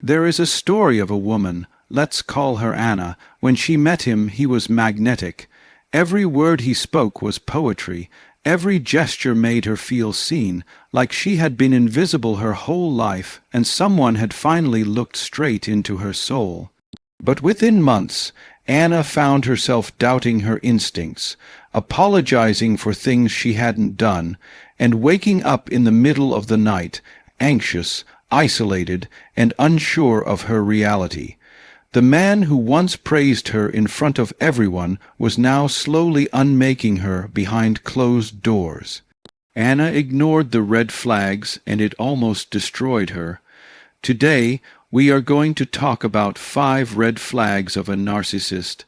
There is a story of a woman, let's call her Anna. When she met him, he was magnetic. Every word he spoke was poetry. Every gesture made her feel seen, like she had been invisible her whole life, and someone had finally looked straight into her soul. But within months, Anna found herself doubting her instincts, apologizing for things she hadn't done, and waking up in the middle of the night, anxious, isolated, and unsure of her reality. The man who once praised her in front of everyone was now slowly unmaking her behind closed doors. Anna ignored the red flags, and it almost destroyed her. Today, we are going to talk about 5 red flags of a narcissist,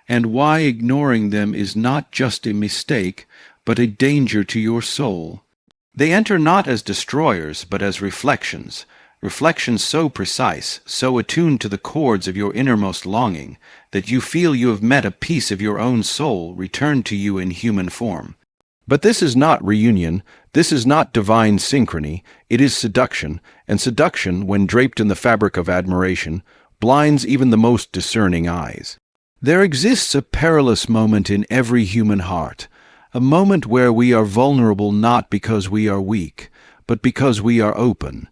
and why ignoring them is not just a mistake, but a danger to your soul. They enter not as destroyers, but as reflections. Reflections so precise, so attuned to the chords of your innermost longing, that you feel you have met a piece of your own soul returned to you in human form. But this is not reunion, this is not divine synchrony, it is seduction, and seduction, when draped in the fabric of admiration, blinds even the most discerning eyes. There exists a perilous moment in every human heart, a moment where we are vulnerable not because we are weak, but because we are open.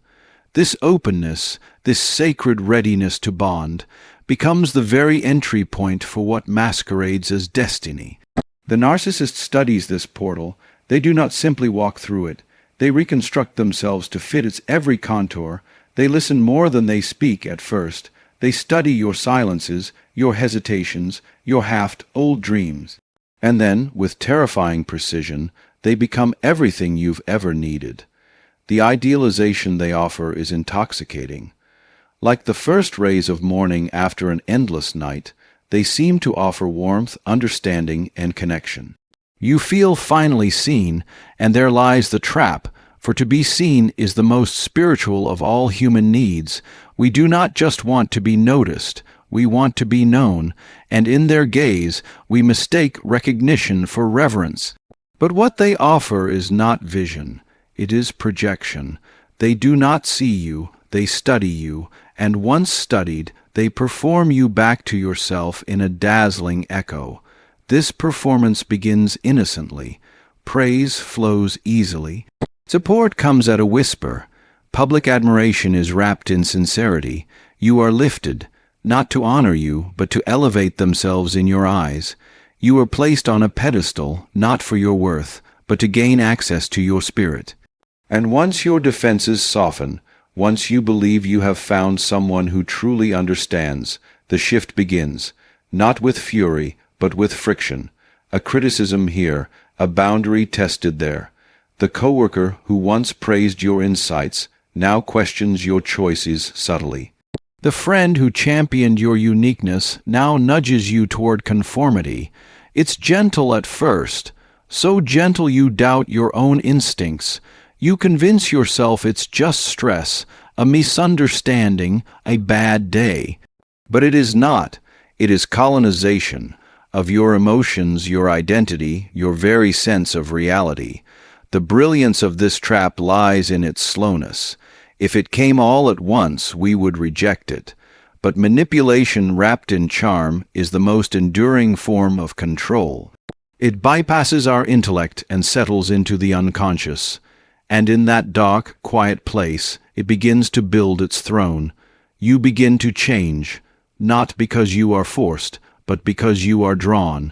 This openness, this sacred readiness to bond, becomes the very entry point for what masquerades as destiny. The narcissist studies this portal. They do not simply walk through it. They reconstruct themselves to fit its every contour. They listen more than they speak at first. They study your silences, your hesitations, your half-old dreams. And then, with terrifying precision, they become everything you've ever needed. The idealization they offer is intoxicating. Like the first rays of morning after an endless night, they seem to offer warmth, understanding, and connection. You feel finally seen, and there lies the trap, for to be seen is the most spiritual of all human needs. We do not just want to be noticed, we want to be known, and in their gaze we mistake recognition for reverence. But what they offer is not vision. It is projection. They do not see you, they study you, and once studied, they perform you back to yourself in a dazzling echo. This performance begins innocently. Praise flows easily. Support comes at a whisper. Public admiration is wrapped in sincerity. You are lifted, not to honor you, but to elevate themselves in your eyes. You are placed on a pedestal, not for your worth, but to gain access to your spirit. And once your defenses soften, once you believe you have found someone who truly understands, the shift begins, not with fury, but with friction. A criticism here, a boundary tested there. The coworker who once praised your insights now questions your choices subtly. The friend who championed your uniqueness now nudges you toward conformity. It's gentle at first, so gentle you doubt your own instincts. You convince yourself it's just stress, a misunderstanding, a bad day. But it is not. It is colonization of your emotions, your identity, your very sense of reality. The brilliance of this trap lies in its slowness. If it came all at once, we would reject it. But manipulation wrapped in charm is the most enduring form of control. It bypasses our intellect and settles into the unconscious. And in that dark, quiet place, it begins to build its throne. You begin to change, not because you are forced, but because you are drawn.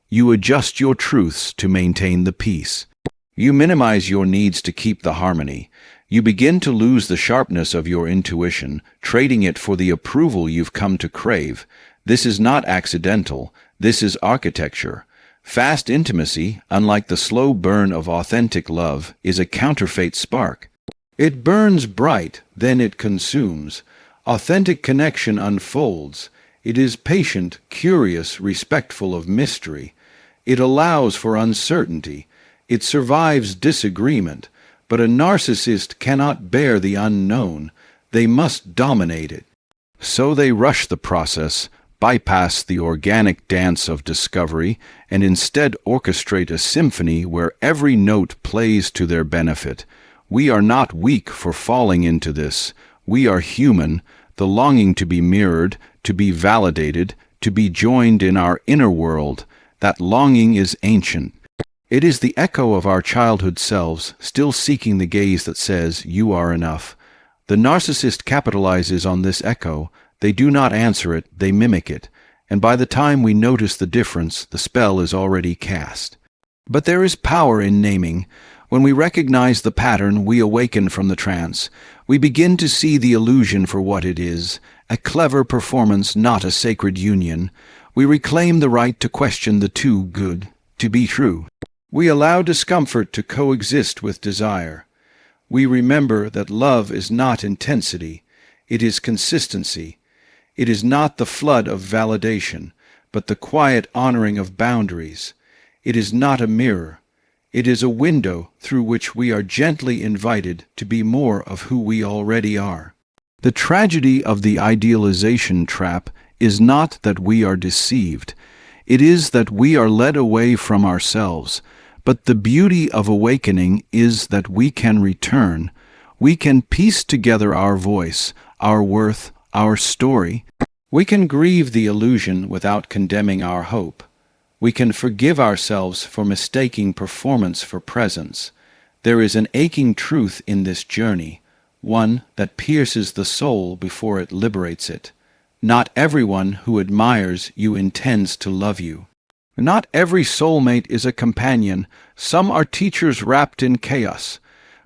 You adjust your truths to maintain the peace. You minimize your needs to keep the harmony. You begin to lose the sharpness of your intuition, trading it for the approval you've come to crave. This is not accidental. This is architecture. Fast intimacy, unlike the slow burn of authentic love, is a counterfeit spark. It burns bright, then it consumes. Authentic connection unfolds. It is patient, curious, respectful of mystery. It allows for uncertainty. It survives disagreement. But a narcissist cannot bear the unknown. They must dominate it. So they rush the process, bypass the organic dance of discovery, and instead orchestrate a symphony where every note plays to their benefit. We are not weak for falling into this. We are human. the longing to be mirrored, to be validated, to be joined in our inner world. That longing is ancient. It is the echo of our childhood selves, still seeking the gaze that says, "You are enough." The narcissist capitalizes on this echo. They do not answer it, they mimic it. And by the time we notice the difference, the spell is already cast. But there is power in naming. When we recognize the pattern, we awaken from the trance. We begin to see the illusion for what it is, a clever performance, not a sacred union. We reclaim the right to question the too good to be true. We allow discomfort to coexist with desire. We remember that love is not intensity, it is consistency. It is not the flood of validation, but the quiet honoring of boundaries. It is not a mirror. It is a window through which we are gently invited to be more of who we already are. The tragedy of the idealization trap is not that we are deceived. It is that we are led away from ourselves. But the beauty of awakening is that we can return. We can piece together our voice, our worth, our story. We can grieve the illusion without condemning our hope. We can forgive ourselves for mistaking performance for presence. There is an aching truth in this journey, one that pierces the soul before it liberates it. Not everyone who admires you intends to love you. Not every soulmate is a companion. Some are teachers wrapped in chaos.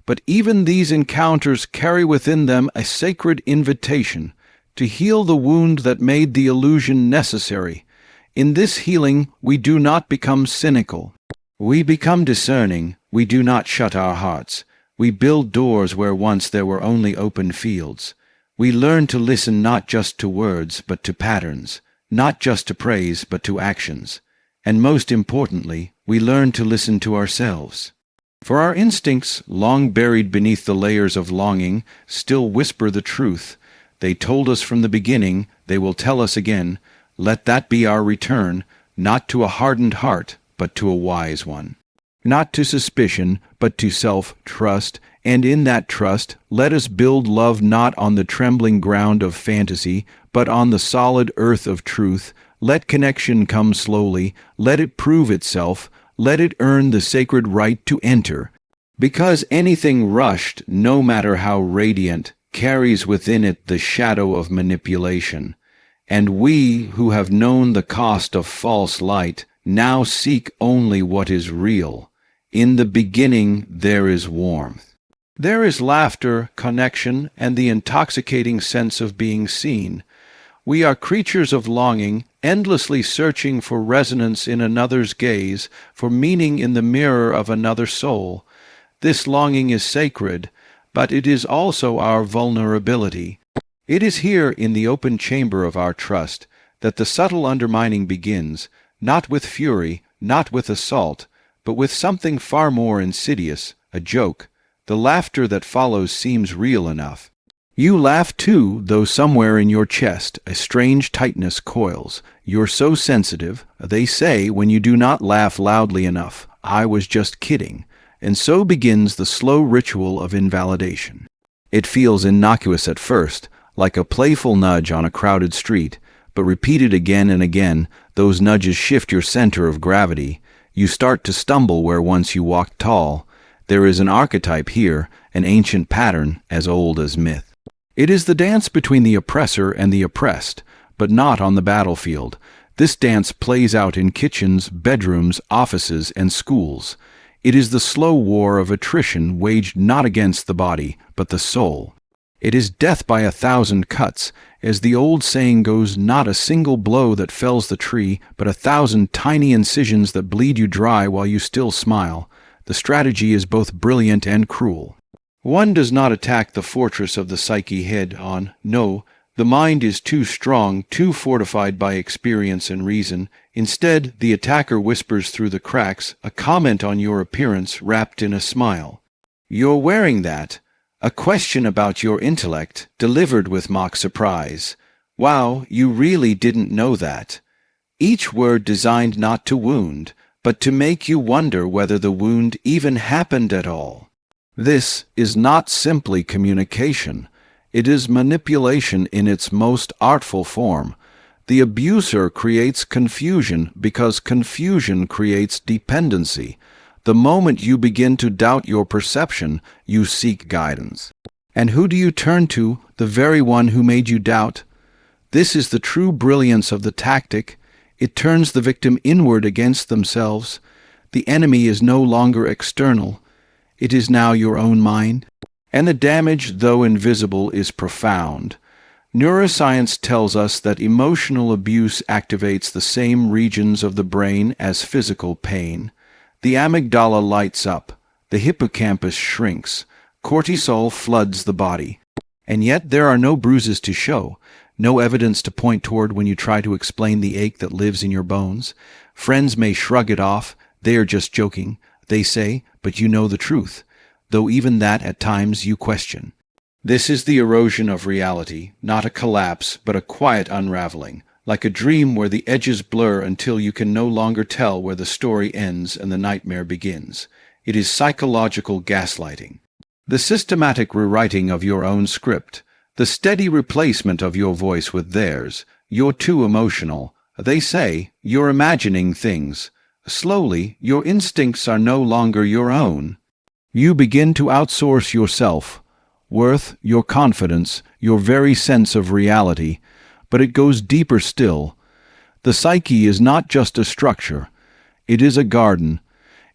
But even these encounters carry within them a sacred invitation to heal the wound that made the illusion necessary. In this healing, we do not become cynical. We become discerning. We do not shut our hearts. We build doors where once there were only open fields. We learn to listen not just to words, but to patterns, not just to praise, but to actions. And most importantly, we learn to listen to ourselves. For our instincts, long buried beneath the layers of longing, still whisper the truth. They told us from the beginning, they will tell us again. Let that be our return, not to a hardened heart, but to a wise one. Not to suspicion, but to self-trust, and in that trust, let us build love not on the trembling ground of fantasy, but on the solid earth of truth. Let connection come slowly, let it prove itself, let it earn the sacred right to enter. Because anything rushed, no matter how radiant, carries within it the shadow of manipulation. And we, who have known the cost of false light, now seek only what is real. In the beginning there is warmth. There is laughter, connection, and the intoxicating sense of being seen. We are creatures of longing, endlessly searching for resonance in another's gaze, for meaning in the mirror of another soul. This longing is sacred, but it is also our vulnerability. It is here in the open chamber of our trust that the subtle undermining begins, not with fury, not with assault, but with something far more insidious, a joke. The laughter that follows seems real enough. You laugh too, though somewhere in your chest a strange tightness coils. You're so sensitive, they say, when you do not laugh loudly enough. I was just kidding. And so begins the slow ritual of invalidation. It feels innocuous at first, like a playful nudge on a crowded street, but repeated again and again, those nudges shift your center of gravity. You start to stumble where once you walked tall. There is an archetype here, an ancient pattern as old as myth. It is the dance between the oppressor and the oppressed, but not on the battlefield. This dance plays out in kitchens, bedrooms, offices, and schools. It is the slow war of attrition waged not against the body, but the soul. It is death by 1,000 cuts. As the old saying goes, not a single blow that fells the tree, but 1,000 tiny incisions that bleed you dry while you still smile. The strategy is both brilliant and cruel. One does not attack the fortress of the psyche head on. No, the mind is too strong, too fortified by experience and reason. Instead, the attacker whispers through the cracks, a comment on your appearance wrapped in a smile. "You're wearing that." A question about your intellect, delivered with mock surprise. "Wow, you really didn't know that." Each word designed not to wound, but to make you wonder whether the wound even happened at all. This is not simply communication. It is manipulation in its most artful form. The abuser creates confusion because confusion creates dependency. The moment you begin to doubt your perception, you seek guidance. And who do you turn to? The very one who made you doubt. This is the true brilliance of the tactic. It turns the victim inward against themselves. The enemy is no longer external. It is now your own mind. And the damage, though invisible, is profound. Neuroscience tells us that emotional abuse activates the same regions of the brain as physical pain. The amygdala lights up. The hippocampus shrinks. Cortisol floods the body. And yet there are no bruises to show, no evidence to point toward when you try to explain the ache that lives in your bones. Friends may shrug it off. They are just joking, they say, but you know the truth, though even that at times you question. This is the erosion of reality, not a collapse, but a quiet unraveling, like a dream where the edges blur until you can no longer tell where the story ends and the nightmare begins. It is psychological gaslighting. The systematic rewriting of your own script, the steady replacement of your voice with theirs. You're too emotional. They say you're imagining things. Slowly, your instincts are no longer your own. You begin to outsource yourself. Worth, your confidence, your very sense of reality, but it goes deeper still. The psyche is not just a structure. It is a garden.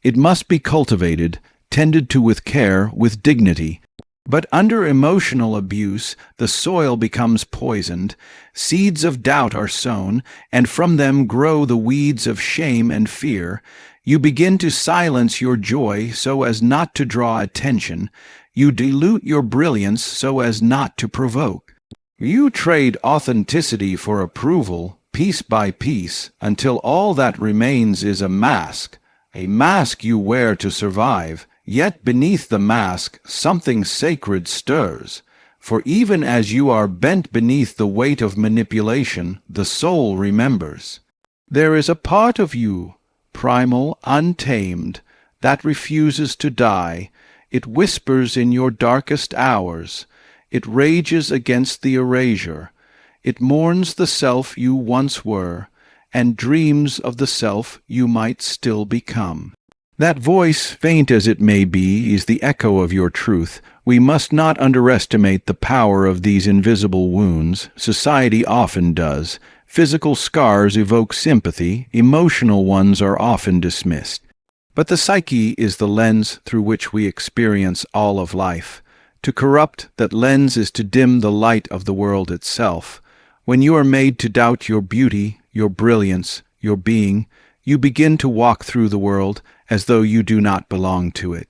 It must be cultivated, tended to with care, with dignity. But under emotional abuse, the soil becomes poisoned, seeds of doubt are sown, and from them grow the weeds of shame and fear. You begin to silence your joy so as not to draw attention. You dilute your brilliance so as not to provoke. You trade authenticity for approval, piece by piece, until all that remains is a mask you wear to survive. Yet beneath the mask something sacred stirs. For even as you are bent beneath the weight of manipulation, the soul remembers. There is a part of you, primal, untamed, that refuses to die. It whispers in your darkest hours. It rages against the erasure. It mourns the self you once were, and dreams of the self you might still become. That voice, faint as it may be, is the echo of your truth. We must not underestimate the power of these invisible wounds. Society often does. Physical scars evoke sympathy. Emotional ones are often dismissed. But the psyche is the lens through which we experience all of life. To corrupt that lens is to dim the light of the world itself. When you are made to doubt your beauty, your brilliance, your being, you begin to walk through the world as though you do not belong to it.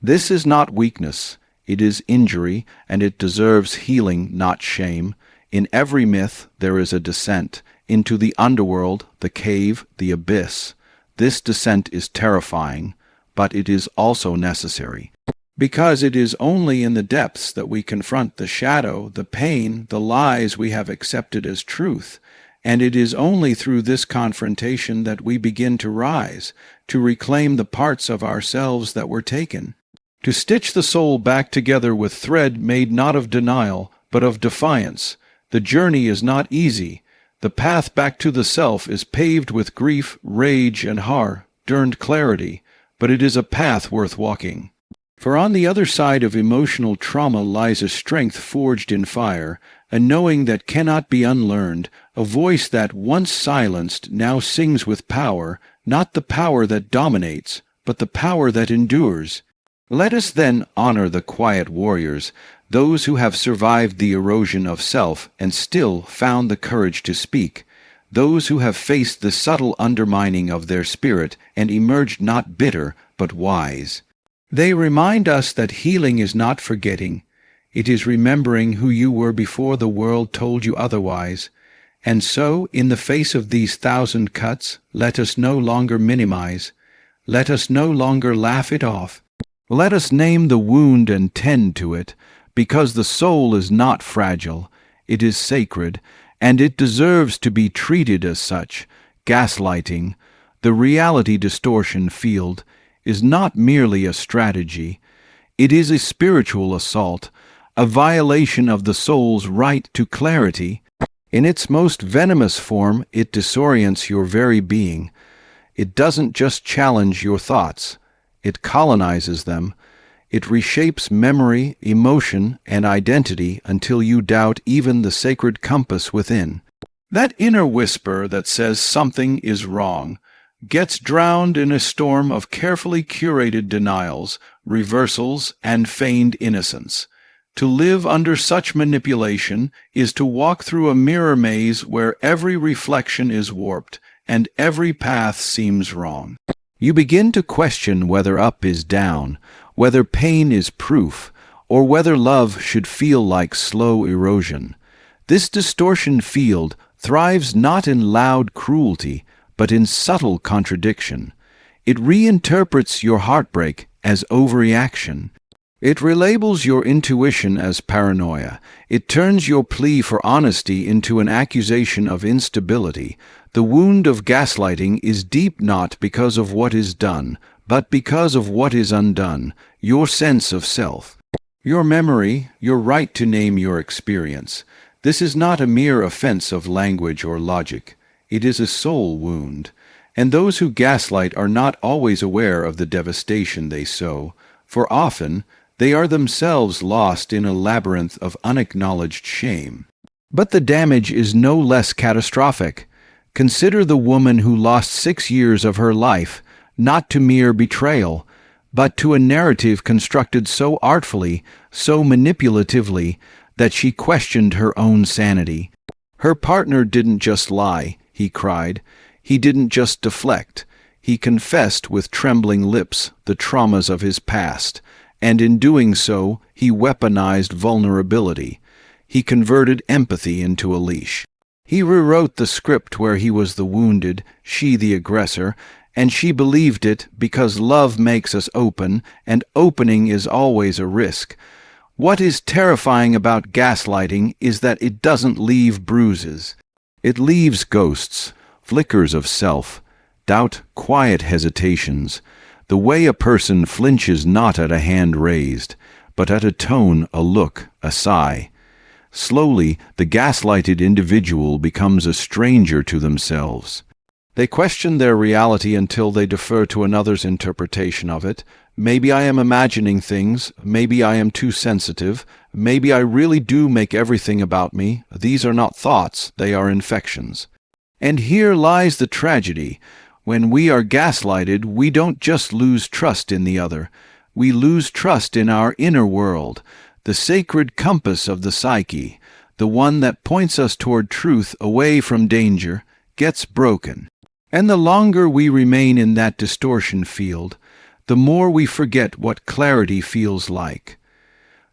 This is not weakness. It is injury, and it deserves healing, not shame. In every myth there is a descent into the underworld, the cave, the abyss. This descent is terrifying, but it is also necessary. Because it is only in the depths that we confront the shadow, the pain, the lies we have accepted as truth. And it is only through this confrontation that we begin to rise, to reclaim the parts of ourselves that were taken, to stitch the soul back together with thread made not of denial, but of defiance. The journey is not easy. The path back to the self is paved with grief, rage, and hard-earned clarity, but it is a path worth walking. For on the other side of emotional trauma lies a strength forged in fire, a knowing that cannot be unlearned, a voice that, once silenced, now sings with power, not the power that dominates, but the power that endures. Let us then honor the quiet warriors, those who have survived the erosion of self and still found the courage to speak, those who have faced the subtle undermining of their spirit and emerged not bitter, but wise. They remind us that healing is not forgetting. It is remembering who you were before the world told you otherwise. And so, in the face of these 1,000 cuts, let us no longer minimize. Let us no longer laugh it off. Let us name the wound and tend to it, because the soul is not fragile. It is sacred, and it deserves to be treated as such. Gaslighting, the reality distortion field, is not merely a strategy. It is a spiritual assault, a violation of the soul's right to clarity. In its most venomous form, it disorients your very being. It doesn't just challenge your thoughts, it colonizes them. It reshapes memory, emotion, and identity until you doubt even the sacred compass within. That inner whisper that says something is wrong gets drowned in a storm of carefully curated denials, reversals, and feigned innocence. To live under such manipulation is to walk through a mirror maze where every reflection is warped and every path seems wrong. You begin to question whether up is down, whether pain is proof, or whether love should feel like slow erosion. This distortion field thrives not in loud cruelty, but in subtle contradiction. It reinterprets your heartbreak as overreaction. It relabels your intuition as paranoia. It turns your plea for honesty into an accusation of instability. The wound of gaslighting is deep not because of what is done, but because of what is undone, your sense of self. Your memory, your right to name your experience. This is not a mere offense of language or logic. It is a soul wound. And those who gaslight are not always aware of the devastation they sow, for often they are themselves lost in a labyrinth of unacknowledged shame. But the damage is no less catastrophic. Consider the woman who lost 6 years of her life, not to mere betrayal, but to a narrative constructed so artfully, so manipulatively, that she questioned her own sanity. Her partner didn't just lie, he cried. He didn't just deflect. He confessed with trembling lips the traumas of his past, and in doing so, he weaponized vulnerability. He converted empathy into a leash. He rewrote the script where he was the wounded, she the aggressor, and she believed it because love makes us open, and opening is always a risk. What is terrifying about gaslighting is that it doesn't leave bruises. It leaves ghosts, flickers of self, doubt, quiet hesitations, the way a person flinches not at a hand raised, but at a tone, a look, a sigh. Slowly, the gaslighted individual becomes a stranger to themselves. They question their reality until they defer to another's interpretation of it. Maybe I am imagining things, maybe I am too sensitive, maybe I really do make everything about me. These are not thoughts, they are infections. And here lies the tragedy. When we are gaslighted, we don't just lose trust in the other. We lose trust in our inner world, the sacred compass of the psyche, the one that points us toward truth away from danger, gets broken. And the longer we remain in that distortion field, the more we forget what clarity feels like.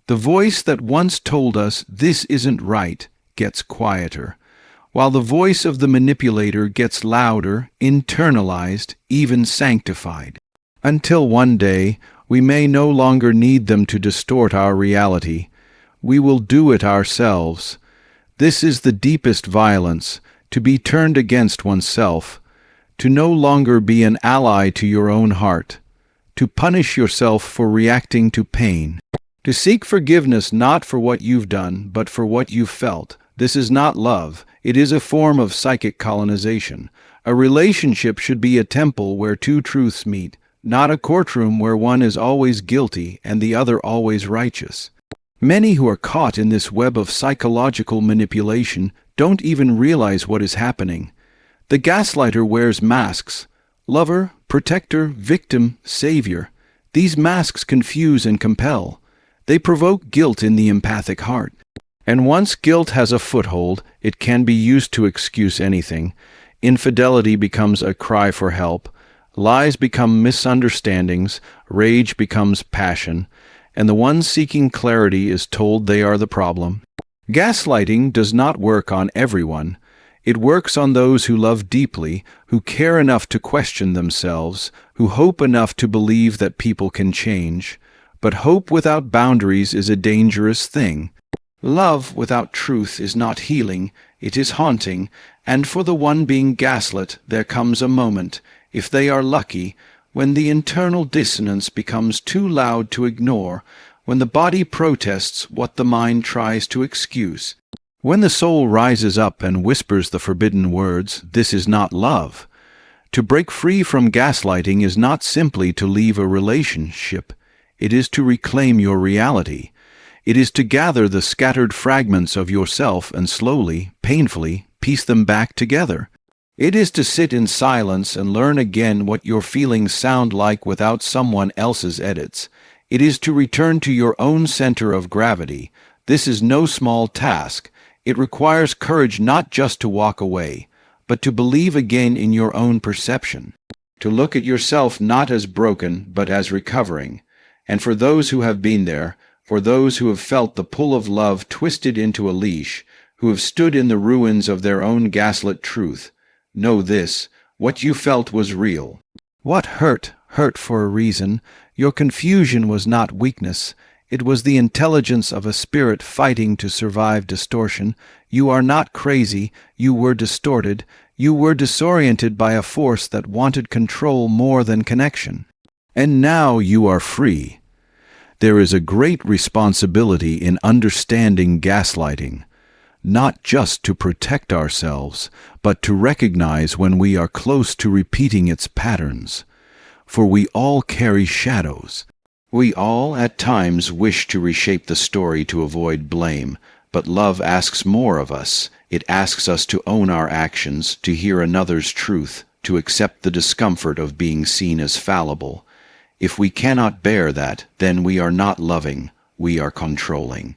The voice that once told us this isn't right gets quieter, while the voice of the manipulator gets louder, internalized, even sanctified. Until one day, we may no longer need them to distort our reality. We will do it ourselves. This is the deepest violence, to be turned against oneself, to no longer be an ally to your own heart, to punish yourself for reacting to pain, to seek forgiveness not for what you've done, but for what you've felt. This is not love. It is a form of psychic colonization. A relationship should be a temple where two truths meet, not a courtroom where one is always guilty and the other always righteous. Many who are caught in this web of psychological manipulation don't even realize what is happening. The gaslighter wears masks. Lover, protector, victim, savior. These masks confuse and compel. They provoke guilt in the empathic heart. And once guilt has a foothold, it can be used to excuse anything. Infidelity becomes a cry for help. Lies become misunderstandings. Rage becomes passion. And the one seeking clarity is told they are the problem. Gaslighting does not work on everyone. It works on those who love deeply, who care enough to question themselves, who hope enough to believe that people can change. But hope without boundaries is a dangerous thing. Love without truth is not healing, it is haunting, and for the one being gaslit there comes a moment, if they are lucky, when the internal dissonance becomes too loud to ignore, when the body protests what the mind tries to excuse. When the soul rises up and whispers the forbidden words, "This is not love." To break free from gaslighting is not simply to leave a relationship. It is to reclaim your reality. It is to gather the scattered fragments of yourself and slowly, painfully, piece them back together. It is to sit in silence and learn again what your feelings sound like without someone else's edits. It is to return to your own center of gravity. This is no small task. It requires courage not just to walk away, but to believe again in your own perception, to look at yourself not as broken, but as recovering. And for those who have been there, for those who have felt the pull of love twisted into a leash, who have stood in the ruins of their own gaslit truth, know this: what you felt was real. What hurt for a reason. Your confusion was not weakness. It was the intelligence of a spirit fighting to survive distortion. You are not crazy. You were distorted. You were disoriented by a force that wanted control more than connection. And now you are free. There is a great responsibility in understanding gaslighting, not just to protect ourselves, but to recognize when we are close to repeating its patterns. For we all carry shadows. We all, at times, wish to reshape the story to avoid blame, but love asks more of us. It asks us to own our actions, to hear another's truth, to accept the discomfort of being seen as fallible. If we cannot bear that, then we are not loving, we are controlling.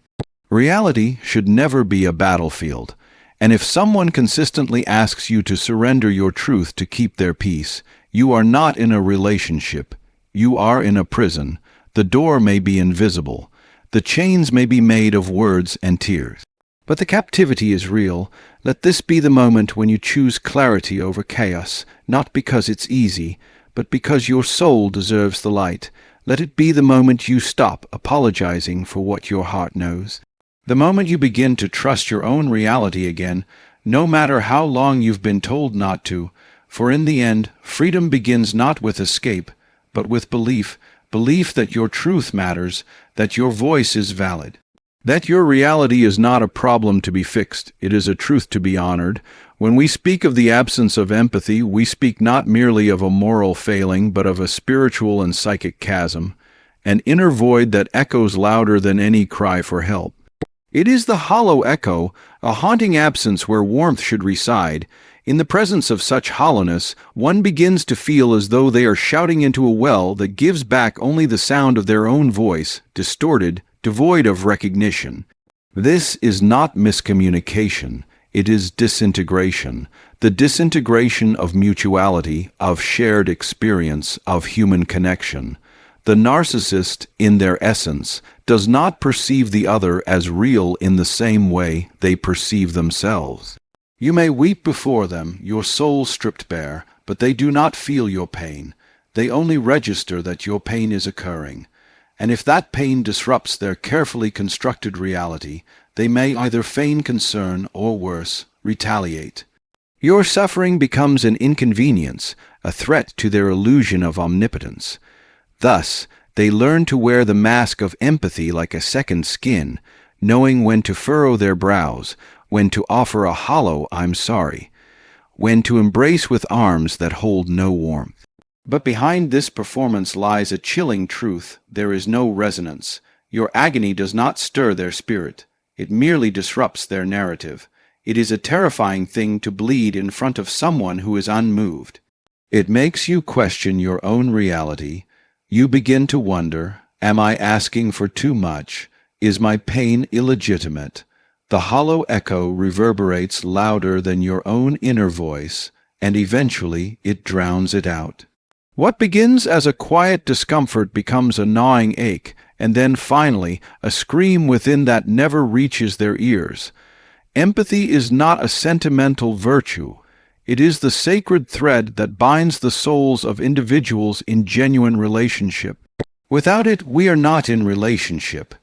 Reality should never be a battlefield, and if someone consistently asks you to surrender your truth to keep their peace, you are not in a relationship. You are in a prison. The door may be invisible. The chains may be made of words and tears. But the captivity is real. Let this be the moment when you choose clarity over chaos, not because it's easy, but because your soul deserves the light. Let it be the moment you stop apologizing for what your heart knows. The moment you begin to trust your own reality again, no matter how long you've been told not to, for in the end, freedom begins not with escape, but with belief. Belief that your truth matters, that your voice is valid, that your reality is not a problem to be fixed, it is a truth to be honored. When we speak of the absence of empathy, we speak not merely of a moral failing, but of a spiritual and psychic chasm, an inner void that echoes louder than any cry for help. It is the hollow echo, a haunting absence where warmth should reside. In the presence of such hollowness, one begins to feel as though they are shouting into a well that gives back only the sound of their own voice, distorted, devoid of recognition. This is not miscommunication, it is disintegration, the disintegration of mutuality, of shared experience, of human connection. The narcissist, in their essence, does not perceive the other as real in the same way they perceive themselves. You may weep before them, your soul stripped bare, but they do not feel your pain. They only register that your pain is occurring. And if that pain disrupts their carefully constructed reality, they may either feign concern or, worse, retaliate. Your suffering becomes an inconvenience, a threat to their illusion of omnipotence. Thus, they learn to wear the mask of empathy like a second skin, knowing when to furrow their brows, when to offer a hollow "I'm sorry," when to embrace with arms that hold no warmth. But behind this performance lies a chilling truth. There is no resonance. Your agony does not stir their spirit. It merely disrupts their narrative. It is a terrifying thing to bleed in front of someone who is unmoved. It makes you question your own reality. You begin to wonder, am I asking for too much? Is my pain illegitimate? The hollow echo reverberates louder than your own inner voice, and eventually it drowns it out. What begins as a quiet discomfort becomes a gnawing ache, and then finally a scream within that never reaches their ears. Empathy is not a sentimental virtue. It is the sacred thread that binds the souls of individuals in genuine relationship. Without it, we are not in relationship.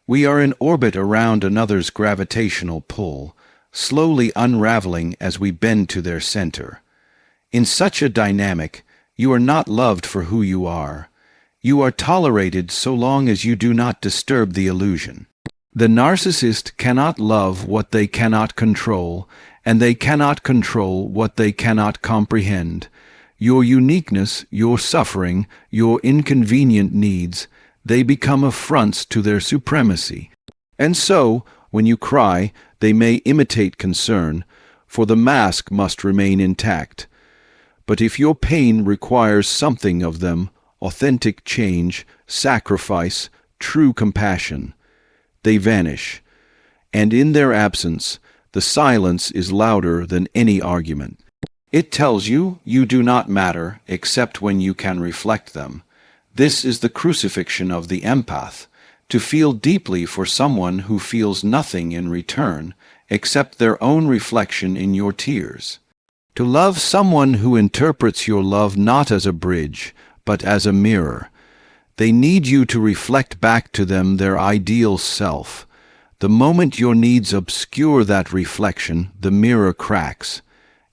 We are in orbit around another's gravitational pull, slowly unraveling as we bend to their center. In such a dynamic, you are not loved for who you are. You are tolerated so long as you do not disturb the illusion. The narcissist cannot love what they cannot control, and they cannot control what they cannot comprehend. Your uniqueness, your suffering, your inconvenient needs, they become affronts to their supremacy. And so, when you cry, they may imitate concern, for the mask must remain intact. But if your pain requires something of them, authentic change, sacrifice, true compassion, they vanish, and in their absence, the silence is louder than any argument. It tells you you do not matter except when you can reflect them. This is the crucifixion of the empath, to feel deeply for someone who feels nothing in return except their own reflection in your tears. To love someone who interprets your love not as a bridge, but as a mirror. They need you to reflect back to them their ideal self. The moment your needs obscure that reflection, the mirror cracks,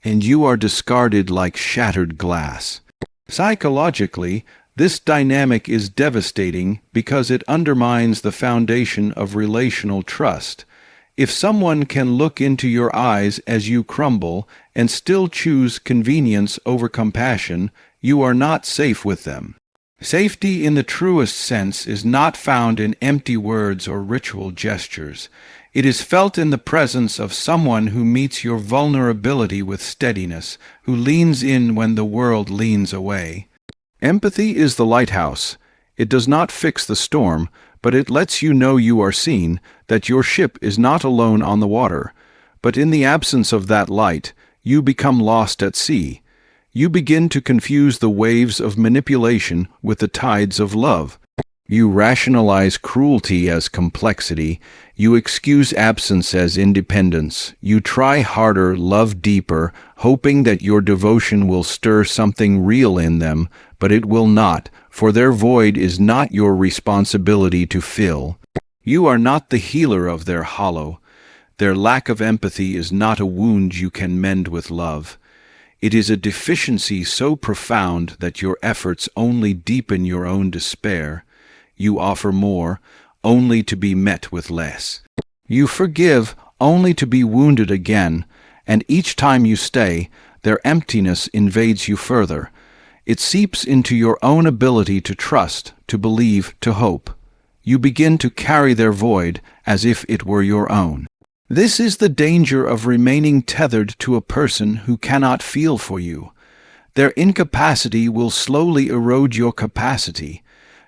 and you are discarded like shattered glass. Psychologically, this dynamic is devastating because it undermines the foundation of relational trust. If someone can look into your eyes as you crumble and still choose convenience over compassion, you are not safe with them. Safety in the truest sense is not found in empty words or ritual gestures. It is felt in the presence of someone who meets your vulnerability with steadiness, who leans in when the world leans away. Empathy is the lighthouse. It does not fix the storm, but it lets you know you are seen, that your ship is not alone on the water. But in the absence of that light, you become lost at sea. You begin to confuse the waves of manipulation with the tides of love. You rationalize cruelty as complexity. You excuse absence as independence. You try harder, love deeper, hoping that your devotion will stir something real in them, but it will not, for their void is not your responsibility to fill. You are not the healer of their hollow. Their lack of empathy is not a wound you can mend with love. It is a deficiency so profound that your efforts only deepen your own despair. You offer more, only to be met with less. You forgive, only to be wounded again, and each time you stay, their emptiness invades you further. It seeps into your own ability to trust, to believe, to hope. You begin to carry their void as if it were your own. This is the danger of remaining tethered to a person who cannot feel for you. Their incapacity will slowly erode your capacity.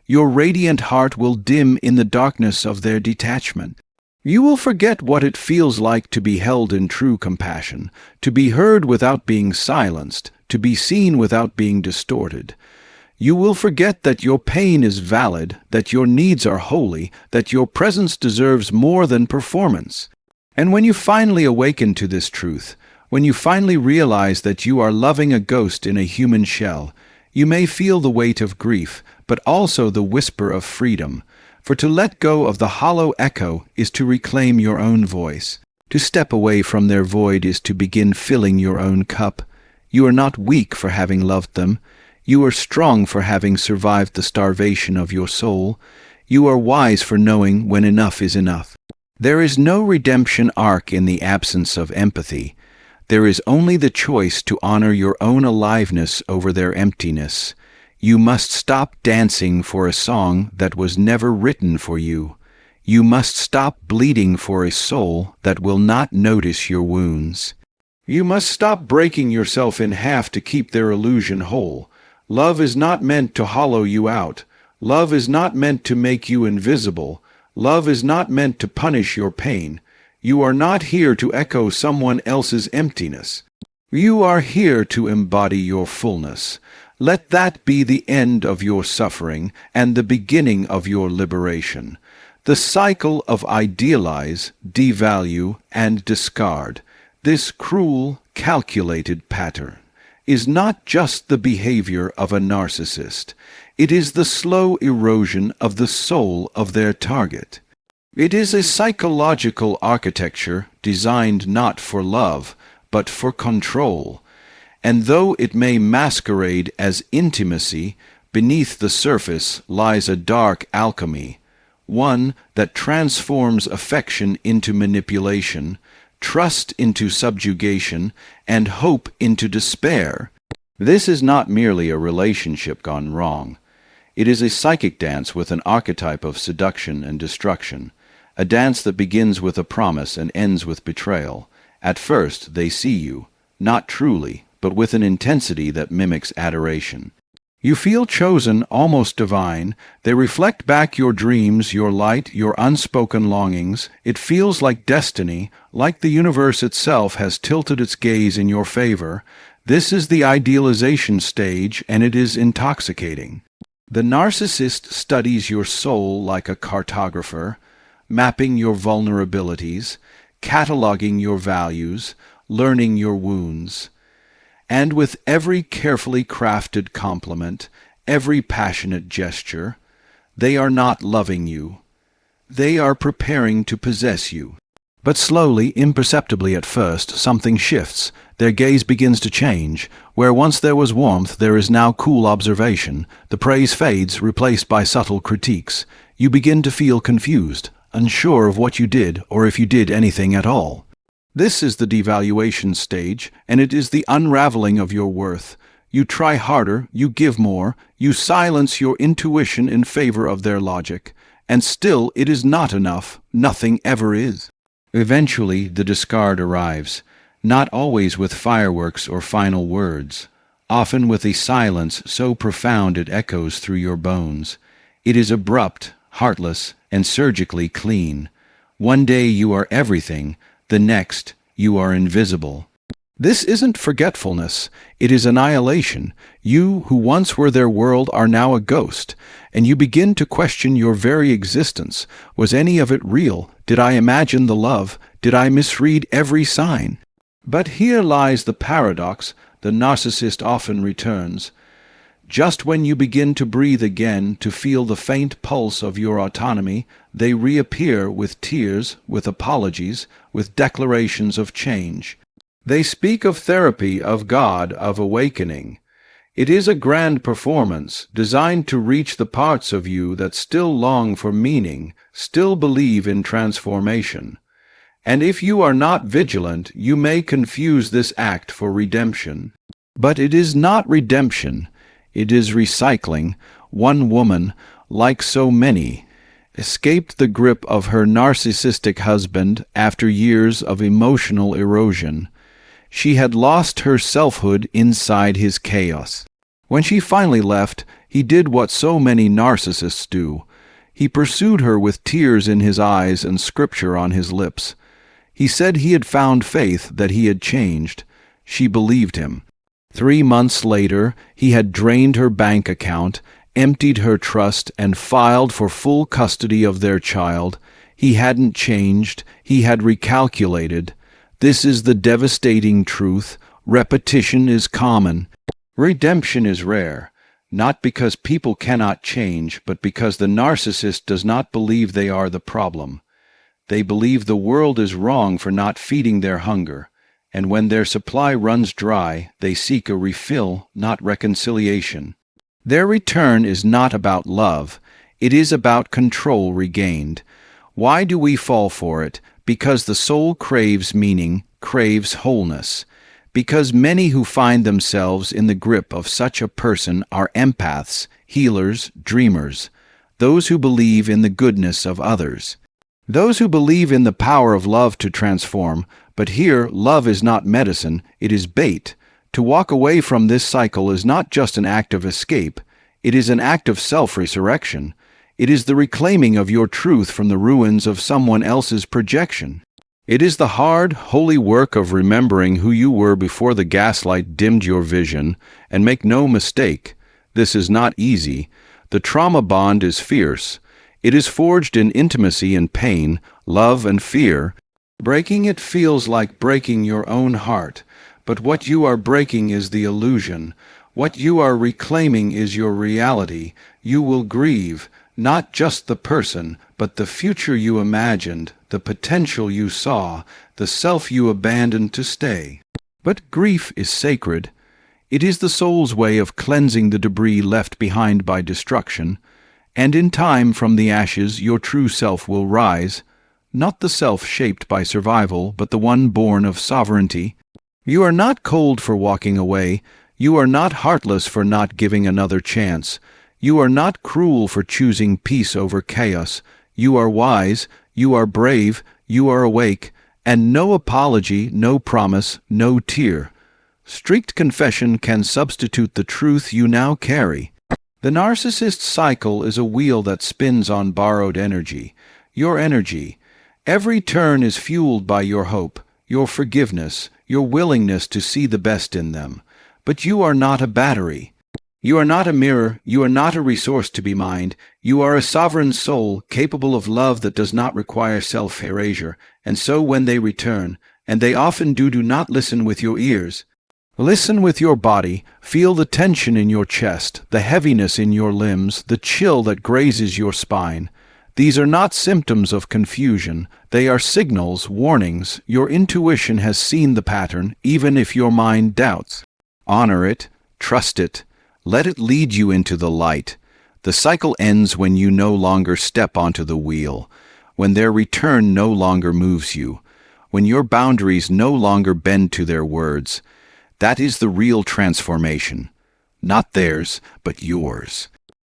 Your radiant heart will dim in the darkness of their detachment. You will forget what it feels like to be held in true compassion, to be heard without being silenced, to be seen without being distorted. You will forget that your pain is valid, that your needs are holy, that your presence deserves more than performance. And when you finally awaken to this truth, when you finally realize that you are loving a ghost in a human shell, you may feel the weight of grief, but also the whisper of freedom. For to let go of the hollow echo is to reclaim your own voice. To step away from their void is to begin filling your own cup. You are not weak for having loved them. You are strong for having survived the starvation of your soul. You are wise for knowing when enough is enough. There is no redemption arc in the absence of empathy. There is only the choice to honor your own aliveness over their emptiness. You must stop dancing for a song that was never written for you. You must stop bleeding for a soul that will not notice your wounds. You must stop breaking yourself in half to keep their illusion whole. Love is not meant to hollow you out. Love is not meant to make you invisible. Love is not meant to punish your pain. You are not here to echo someone else's emptiness. You are here to embody your fullness. Let that be the end of your suffering and the beginning of your liberation. The cycle of idealize, devalue, and discard, this cruel, calculated pattern, is not just the behavior of a narcissist. It is the slow erosion of the soul of their target. It is a psychological architecture designed not for love, but for control. And though it may masquerade as intimacy, Beneath the surface lies a dark alchemy, one that transforms affection into manipulation, trust into subjugation, and hope into despair. This is not merely a relationship gone wrong. It is a psychic dance with an archetype of seduction and destruction, a dance that begins with a promise and ends with betrayal. At first they see you, not truly, but with an intensity that mimics adoration. You feel chosen, almost divine. They reflect back your dreams, your light, your unspoken longings. It feels like destiny, like the universe itself has tilted its gaze in your favor. This is the idealization stage, and it is intoxicating. The narcissist studies your soul like a cartographer, mapping your vulnerabilities, cataloging your values, learning your wounds. And with every carefully crafted compliment, every passionate gesture, they are not loving you. They are preparing to possess you. But slowly, imperceptibly at first, something shifts. Their gaze begins to change. Where once there was warmth, there is now cool observation. The praise fades, replaced by subtle critiques. You begin to feel confused, unsure of what you did or if you did anything at all. This is the devaluation stage, and it is the unraveling of your worth. You try harder, you give more, you silence your intuition in favor of their logic, and still it is not enough. Nothing ever is. Eventually the discard arrives, not always with fireworks or final words, often with a silence so profound it echoes through your bones. It is abrupt, heartless, and surgically clean. One day you are everything, the next you are invisible. This isn't forgetfulness, it is annihilation. You who once were their world are now a ghost, and you begin to question your very existence. Was any of it real? Did I imagine the love? Did I misread every sign? But here lies the paradox the narcissist often returns. Just when you begin to breathe again, to feel the faint pulse of your autonomy, they reappear with tears, with apologies, with declarations of change. They speak of therapy, of God, of awakening. It is a grand performance, designed to reach the parts of you that still long for meaning, still believe in transformation. And if you are not vigilant, you may confuse this act for redemption. But it is not redemption. It is recycling. One woman, like so many, escaped the grip of her narcissistic husband after years of emotional erosion. She had lost her selfhood inside his chaos. When she finally left, he did what so many narcissists do. He pursued her with tears in his eyes and scripture on his lips. He said he had found faith, that he had changed. She believed him. 3 months later, he had drained her bank account, emptied her trust, and filed for full custody of their child. He hadn't changed. He had recalculated. This is the devastating truth. Repetition is common. Redemption is rare, not because people cannot change, but because the narcissist does not believe they are the problem. They believe the world is wrong for not feeding their hunger. And when their supply runs dry, they seek a refill, not reconciliation. Their return is not about love. It is about control regained. Why do we fall for it? Because the soul craves meaning, craves wholeness. Because many who find themselves in the grip of such a person are empaths, healers, dreamers, those who believe in the goodness of others. Those who believe in the power of love to transform. But here, love is not medicine, it is bait. To walk away from this cycle is not just an act of escape, it is an act of self-resurrection. It is the reclaiming of your truth from the ruins of someone else's projection. It is the hard, holy work of remembering who you were before the gaslight dimmed your vision, and make no mistake, this is not easy. The trauma bond is fierce. It is forged in intimacy and pain, love and fear. Breaking it feels like breaking your own heart, but what you are breaking is the illusion. What you are reclaiming is your reality. You will grieve, not just the person, but the future you imagined, the potential you saw, the self you abandoned to stay. But grief is sacred. It is the soul's way of cleansing the debris left behind by destruction, and in time from the ashes your true self will rise, not the self shaped by survival, but the one born of sovereignty. You are not cold for walking away. You are not heartless for not giving another chance. You are not cruel for choosing peace over chaos. You are wise, you are brave, you are awake, and no apology, no promise, no tear. Strict confession can substitute the truth you now carry. The narcissist's cycle is a wheel that spins on borrowed energy. Your energy. Every turn is fueled by your hope, your forgiveness, your willingness to see the best in them. But you are not a battery. You are not a mirror, you are not a resource to be mined. You are a sovereign soul, capable of love that does not require self-erasure. And so when they return, and they often do not listen with your ears. Listen with your body, feel the tension in your chest, the heaviness in your limbs, the chill that grazes your spine. These are not symptoms of confusion, they are signals, warnings. Your intuition has seen the pattern, even if your mind doubts. Honor it, trust it, let it lead you into the light. The cycle ends when you no longer step onto the wheel, when their return no longer moves you, when your boundaries no longer bend to their words. That is the real transformation. Not theirs, but yours.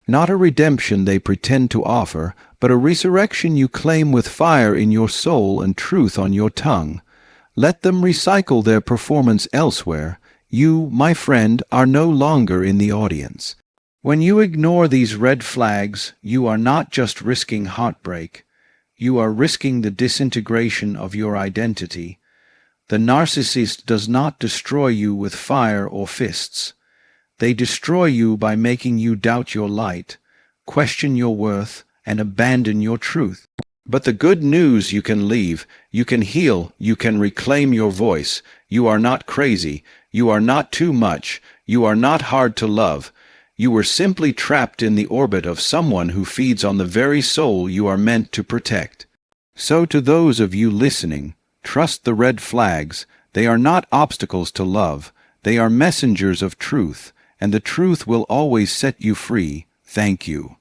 Not a redemption they pretend to offer, but a resurrection you claim with fire in your soul and truth on your tongue. Let them recycle their performance elsewhere. You, my friend, are no longer in the audience. When you ignore these red flags, you are not just risking heartbreak. You are risking the disintegration of your identity. The narcissist does not destroy you with fire or fists. They destroy you by making you doubt your light, question your worth, and abandon your truth. But the good news: you can leave, you can heal, you can reclaim your voice. You are not crazy, you are not too much, you are not hard to love. You were simply trapped in the orbit of someone who feeds on the very soul you are meant to protect. So to those of you listening, trust the red flags. They are not obstacles to love, they are messengers of truth, and the truth will always set you free. Thank you.